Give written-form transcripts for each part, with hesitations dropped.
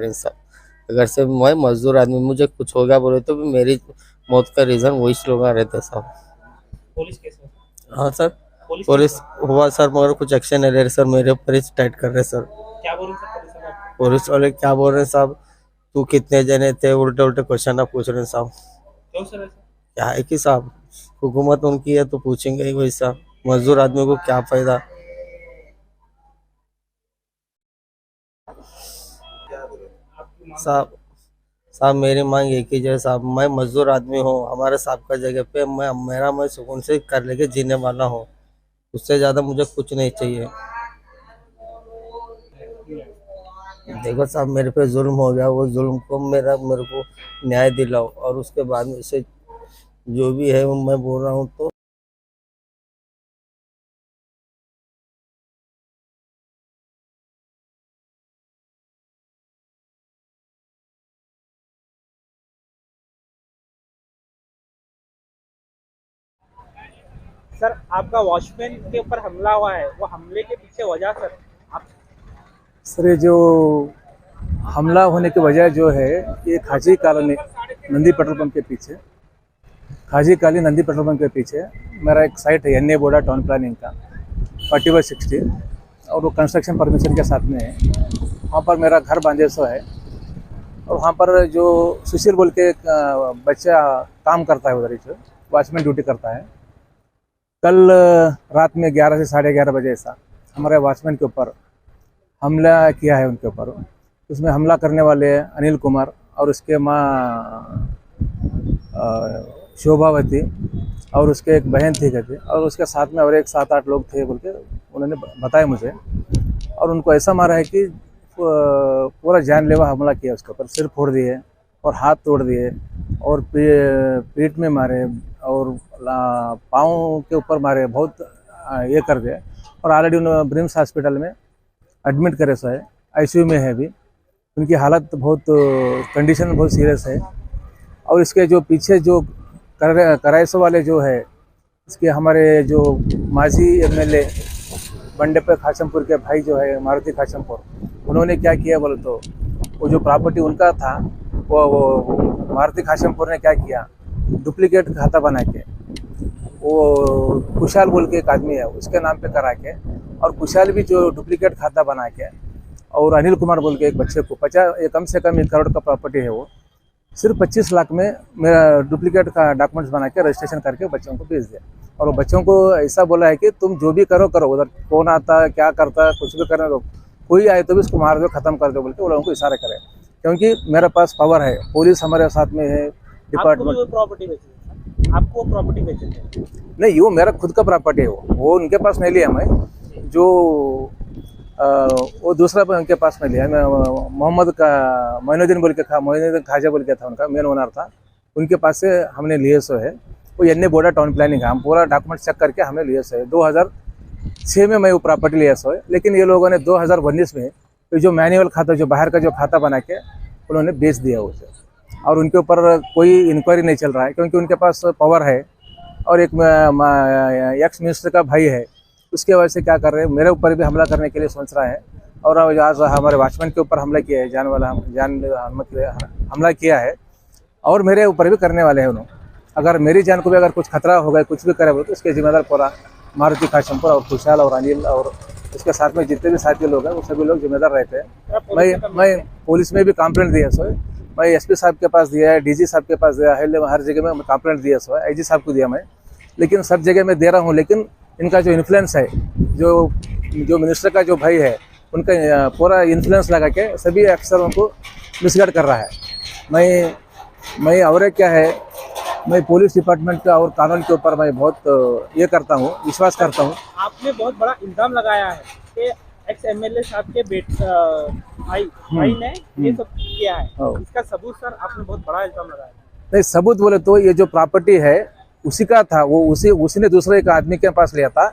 Prince साहब। अगर से मैं मजदूर आदमी, मुझे कुछ होगा बोले तो भी मेरी मौत का रीज़न वही लोग रहते साहब। पुलिस केस में हाँ सर, पुलिस पुलिस केस हुआ सर, मगर कुछ एक्शन नहीं ले रहे सर, मेरे ऊपर ही टाइट कर रहे सर। क्या बोल रहे सर पुलिस वाले आपको? पुलिस वाले क्या बोल रहे हैं साहब, तू कितने जने थे, उल्टे उल्टे क्वेश्चन पूछ रहे हैं साहब। क्यों सर ऐसा? क्या है कि साहब, हुकूमत उनकी है तो पूछेंगे ही वैसा, मजदूर आदमी को क्या फायदा। आपकी मांग साहब साहब मेरी मांग एक ही है साहब, मैं मजदूर आदमी हूँ, हमारे साहब का जगह पे मैं सुकून से कर लेके जीने वाला हूँ, उससे ज़्यादा मुझे कुछ नहीं चाहिए। देखो साहब, मेरे पे जुल्म हो गया, वो जुल्म को मेरे को न्याय दिलाओ, और उसके बाद में से जो भी है वो मैं बोल रहा हूँ तो। सर आपका वॉचमैन के ऊपर हमला हुआ है, वो हमले के पीछे वजह सर आप? सर ये जो हमला होने की वजह जो है, ये खाजी कॉलोनी नंदी पेट्रोल पंप के पीछे, खाजी कॉलोनी नंदी पेट्रोल पंप के पीछे मेरा एक साइट है N A bonda town planning का 40/60, और वो कंस्ट्रक्शन परमिशन के साथ में है। वहाँ पर मेरा घर बांधे सो है, और वहाँ पर जो सुशील बोल के एक बच्चा काम करता है उधर ही, वॉचमैन ड्यूटी करता है। कल रात में 11 से 11:30 बजे ऐसा हमारे वॉचमैन के ऊपर हमला किया है उनके ऊपर। उसमें हमला करने वाले अनिल कुमार और उसके माँ शोभावती और उसके एक बहन थी कहते, और उसके साथ में और एक 7-8 लोग थे बोल के उन्होंने बताया मुझे। और उनको ऐसा मारा है कि पूरा जानलेवा हमला किया, उसके ऊपर सिर फोड़ दिए और हाथ तोड़ दिए, और पीठ में मारे, और पाँव के ऊपर मारे, बहुत ये कर दिए। और ऑलरेडी उन्होंने ब्रिम्स हॉस्पिटल में एडमिट करे सो है, आईसीयू में है अभी। उनकी हालत बहुत, कंडीशन बहुत सीरियस है। और इसके जो पीछे जो कराइसो वाले जो है, इसके हमारे जो माजी एमएलए बंडेप्पा खाचमपुर के भाई जो है मारुति खाचमपुर, उन्होंने क्या किया बोले तो, वो जो प्रॉपर्टी उनका था वो मारुति खाचमपुर ने क्या किया, डुप्लीकेट खाता बना के, वो कुशाल बोल के एक आदमी है उसके नाम पे करा के, और कुशाल भी जो डुप्लीकेट खाता बना के, और अनिल कुमार बोल के एक बच्चे को 50 कम से कम 1 करोड़ का प्रॉपर्टी है, वो सिर्फ 25 लाख में मेरा डुप्लीकेट का डॉक्यूमेंट्स बना के रजिस्ट्रेशन करके बच्चों को भेज दिया। और वो बच्चों को ऐसा बोला है कि तुम जो भी करो करो, उधर कौन आता क्या करता कुछ भी करने दो, कोई आए तो भी उसको मार दो, खत्म कर दो बोल के वो लोगों को इशारा करे, क्योंकि मेरे पास पावर है, पुलिस हमारे साथ में है, डिपार्टमेंट। प्रॉपर्टी बेची आपको, प्रॉपर्टी बेचे थे? नहीं, वो मेरा खुद का प्रॉपर्टी है, वो उनके पास नहीं लिया मैं, जो वो दूसरा उनके पास में लिया। मैं मोहम्मद का मोइनुद्दीन बोल के था, मोइनुद्दीन खाजा बोल के था, उनका मेन ओनर था, उनके पास से हमने लिए सो है। वो N A bonda town planning है, हम पूरा डॉक्यूमेंट चेक करके हमने लिए सो है। 2006 में मैं वो प्रॉपर्टी लिया सो है, लेकिन ये लोगों ने 2019 में तो जो मैनुअल खाता, जो बाहर का जो खाता बना के उन्होंने बेच दिया उसे, और उनके ऊपर कोई इंक्वायरी नहीं चल रहा है, क्योंकि उनके पास पावर है, और एक एक्स मिनिस्टर का भाई है, उसके वजह से क्या कर रहे हैं, मेरे ऊपर भी हमला करने के लिए सोच रहा है। और आज हमारे वॉचमैन के ऊपर हमला किया है, हमला किया है, और मेरे ऊपर भी करने वाले हैं उन्होंने। अगर मेरी जान को भी अगर कुछ खतरा होगा, कुछ भी करे तो उसके जिम्मेदार पूरा मारुति खाचमपुर और खुशहाल और अनिल और उसके साथ में जितने भी साथी लोग हैं वो सभी लोग जिम्मेदार रहते हैं। मैं पुलिस में भी कंप्लेंट दिया सो है, मैं एसपी साहब के पास दिया है, डीजी साहब के पास दिया है, हर जगह में कंप्लेंट दिया सो है, आईजी साहब को दिया मैं, लेकिन सब जगह मैं दे रहा हूँ। लेकिन इनका जो इन्फ्लुएंस है, जो मिनिस्टर का जो भाई है, उनका पूरा इन्फ्लुएंस लगा के सभी अफसरों को मिसगाइड कर रहा है। मैं और क्या है, मैं पुलिस डिपार्टमेंट का और कानून के ऊपर मैं बहुत ये करता हूँ, विश्वास करता हूँ। आपने बहुत बड़ा इल्जाम लगाया है कि एक्स एमएलए साहब के भाई ने ये सब किया है, इसका सबूत सर आपने बहुत बड़ा इल्जाम लगाया है। नहीं, सबूत बोले तो ये जो प्रॉपर्टी है उसी का था, वो उसी ने दूसरे एक आदमी के पास लिया था,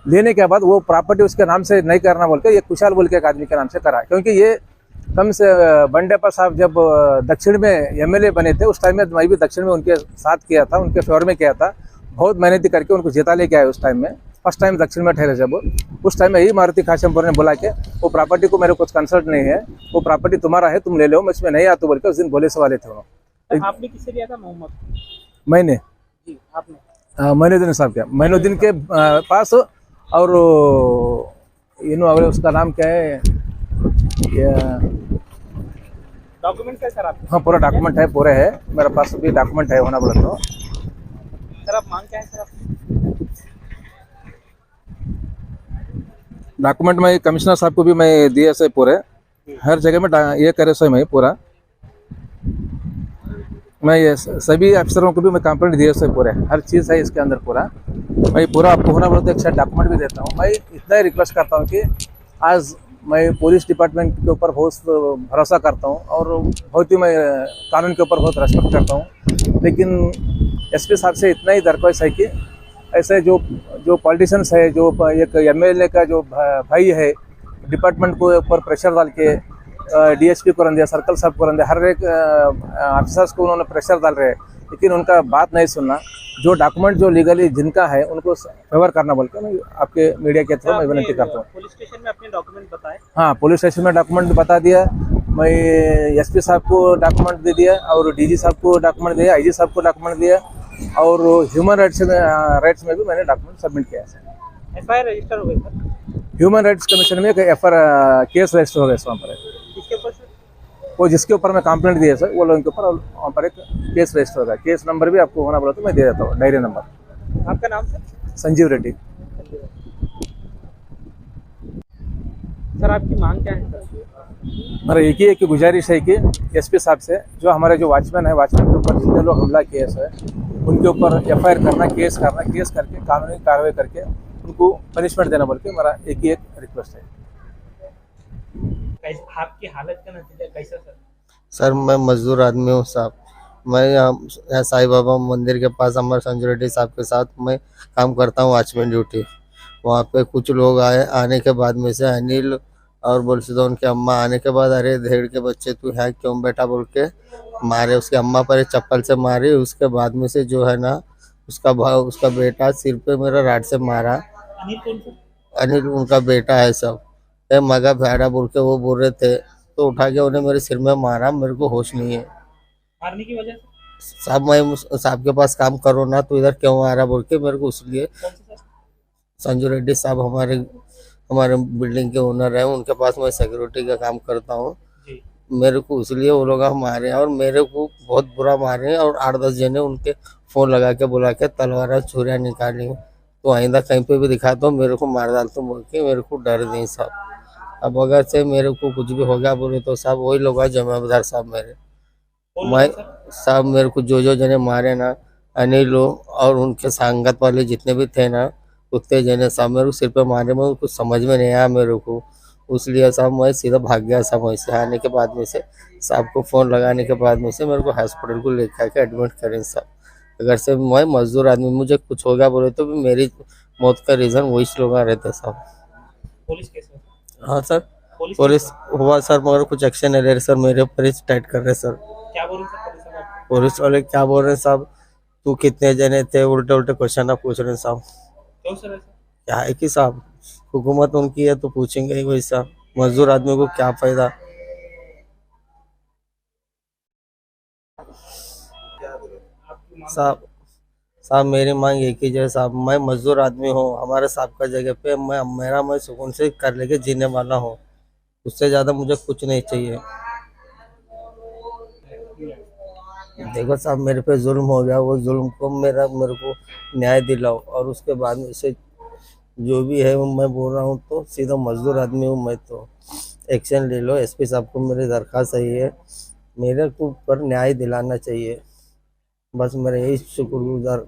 लेने के बाद वो प्रॉपर्टी उसके नाम से नहीं करना बोल के ये कुशाल बोल के एक आदमी के नाम से करा, क्योंकि ये कम से बंडेप्पा साहब जब दक्षिण में एमएलए बने थे उस टाइम में मैं भी दक्षिण में उनके साथ किया था, उनके फेवर में किया था, बहुत मेहनती करके उनको जिता लेके आए उस टाइम में। फर्स्ट टाइम दक्षिण में ठहरे जब, उस टाइम में यही मारुति काशमपुर ने बोला कि वो प्रॉपर्टी को मेरे कुछ कंसल्ट नहीं है, वो प्रॉपर्टी तुम्हारा है, तुम ले लो, मैं इसमें नहीं आता बोल के उस दिन बोले से वाले थे वो। तो आपने किससे लिया था मोहम्मद? मैंने जी आपने। मैनुद्दीन साहब क्या, मैनुद्दीन के पास, और अगर उसका नाम क्या है, डॉक्यूमेंट है सर आपके? हाँ पूरा डॉक्यूमेंट है, पूरे है मेरे पास भी डॉक्यूमेंट है होना बोला तो। सर आप मांग क्या है सर आपकी? डॉक्यूमेंट में कमिश्नर साहब को भी मैं दिए से पूरे, हर जगह में ये करे से मैं पूरा, मैं ये सभी अफसरों को भी मैं कंप्लेंट दिए से पूरे, हर चीज़ है इसके अंदर पूरा। मैं पूरा आपको होना बोलते एक डॉक्यूमेंट भी देता हूँ। मैं इतना ही रिक्वेस्ट करता हूँ कि आज मैं पुलिस डिपार्टमेंट के ऊपर बहुत भरोसा करता हूँ और बहुत ही मैं कानून के ऊपर बहुत रेस्पेक्ट करता हूँ, लेकिन एसपी साहब से इतना ही दरख्वास्त है कि ऐसे जो पॉलिटिशियंस है, जो एक एमएलए का जो भाई है, डिपार्टमेंट को ऊपर प्रेशर डाल के डीएसपी को रन दिया, सर्कल साहब को रन दिया, हर एक ऑफिसर्स को उन्होंने प्रेशर डाल रहे हैं, लेकिन उनका बात नहीं सुनना। जो डॉक्यूमेंट जो लीगली जिनका है उनको फेवर करना बोल के मैं आपके मीडिया के थ्रू मैं विनती करता हूँ। पुलिस स्टेशन में अपने डॉक्यूमेंट बताए? हाँ पुलिस स्टेशन में डॉक्यूमेंट बता दिया, मैं एसपी साहब को डॉक्यूमेंट दे दिया, और डीजी साहब को डॉक्यूमेंट दिया, आईजी साहब को डॉक्यूमेंट दिया, और ह्यूमन राइट्स में भी मैंने डॉक्यूमेंट सबमिट किया है। एफआईआर रजिस्टर हो गई सर? ह्यूमन राइट्स कमीशन में एक केस रजिस्टर हो गया वहाँ पर। किसके ऊपर सर? वो जिसके ऊपर मैं कंप्लेंट दिया सर, वो लोगों के ऊपर वहाँ पर एक केस रजिस्टर होगा। केस नंबर भी आपको होना बोला तो मैं दे देता हूँ, डायरी नंबर। आपका नाम सर? संजीव रेड्डी। सर आपकी मांग क्या है सर? मेरा एक ही गुजारिश है कि एसपी साहब से, जो हमारे जो वॉचमैन है, वॉचमैन के ऊपर जितने लोग हमला किए है उनके ऊपर एफआईआर करना, केस करके कानूनी कार्रवाई करके उनको पनिशमेंट देना बोल के मेरा एक रिक्वेस्ट है। आपकी हालत का नतीजा कैसा सर? सर मैं मजदूर आदमी हूँ साहब। मैं यहाँ साईं बाबा मंदिर के पास अमर संजय रेड्डी साहब के साथ मैं काम करता हूँ, वॉचमैन ड्यूटी। वहाँ पे कुछ लोग आने के बाद में से अनिल और बोलते उनके अम्मा आने के बाद, अरे धेड़ के बच्चे तू यहाँ क्यों बैठा बोल के मारे। उसके अम्मा पर चप्पल से मारी। उसके बाद में से जो है ना उसका बेटा सिर पे मेरा राड से मारा। अनिल कौन सा? अनिल उनका बेटा है सब। मगा भेड़ा बोल के वो बोल रहे थे, तो उठा के उन्हें मेरे सिर में मारा। मेरे को होश नहीं है मारने की वजह से? साहब मैं साहब के पास काम करो ना, तो इधर क्यों आ रहा बोल के मेरे को, इसलिए। कौन सा सर? संजू रेड्डी साहब हमारे बिल्डिंग के ओनर है, उनके पास मैं सिक्योरिटी का काम करता हूँ। जी। मेरे को इसलिए वो लोग मारे हैं, और मेरे को बहुत बुरा मारे हैं, और 8-10 जने उनके फ़ोन लगा के बुला के तलवार छुरियाँ निकाली। तो आइंदा कहीं पे भी दिखाता हूँ मेरे को मार डालता हूँ बोल के मेरे को डर नहीं साहब। अब अगर से मेरे को कुछ भी हो गया बोले तो साहब वही लोग हैं जमादार साहब मेरे। मैं साहब मेरे को जो जने मारे ना, अनिल और उनके संगत वाले जितने भी थे ना, उतने जने साहब मेरे को सिर पे मारे। में कुछ समझ में नहीं आया मेरे को, इसलिए साहब मैं सीधा भाग गया साहब। वैसे आने के बाद में से साहब को फ़ोन लगाने के बाद में से मेरे को हॉस्पिटल को लेकर आके एडमिट करें साहब। अगर से मैं मजदूर आदमी, मुझे कुछ हो गया बोले तो भी मेरी मौत का रीज़न वही लोग रहते साहब। पुलिस केस में? हाँ सर पुलिस हुआ सर, मगर कुछ एक्शन नहीं ले रहे सर, मेरे ऊपर ही टाइट कर रहे सर। क्या बोल रहे सर पुलिस वाले आपको? पुलिस वाले क्या बोल रहे हैं साहब, तू कितने जने थे, उल्टे उल्टे क्वेश्चन पूछ रहे हैं साहब। क्यों सर ऐसा? क्या है कि साहब हुकूमत उनकी है तो पूछेंगे ही वही साहब, मजदूर आदमी को क्या फायदा। साहब साहब मेरी मांग एक ही है साहब, मैं मजदूर आदमी हूँ, हमारे साहब का जगह पे मैं सुकून से कर लेके जीने वाला हूँ। उससे ज़्यादा मुझे कुछ नहीं चाहिए। देखो साहब मेरे पे जुल्म हो गया, वो जुल्म को मेरे को न्याय दिलाओ, और उसके बाद में से जो भी है मैं बोल रहा हूँ, तो सीधा मजदूर आदमी हूँ मैं, तो एक्शन ले लो। एसपी साहब को मेरी दरख्वास्त सही है, मेरे को ऊपर न्याय दिलाना चाहिए, बस मेरा यही शुक्रगुजार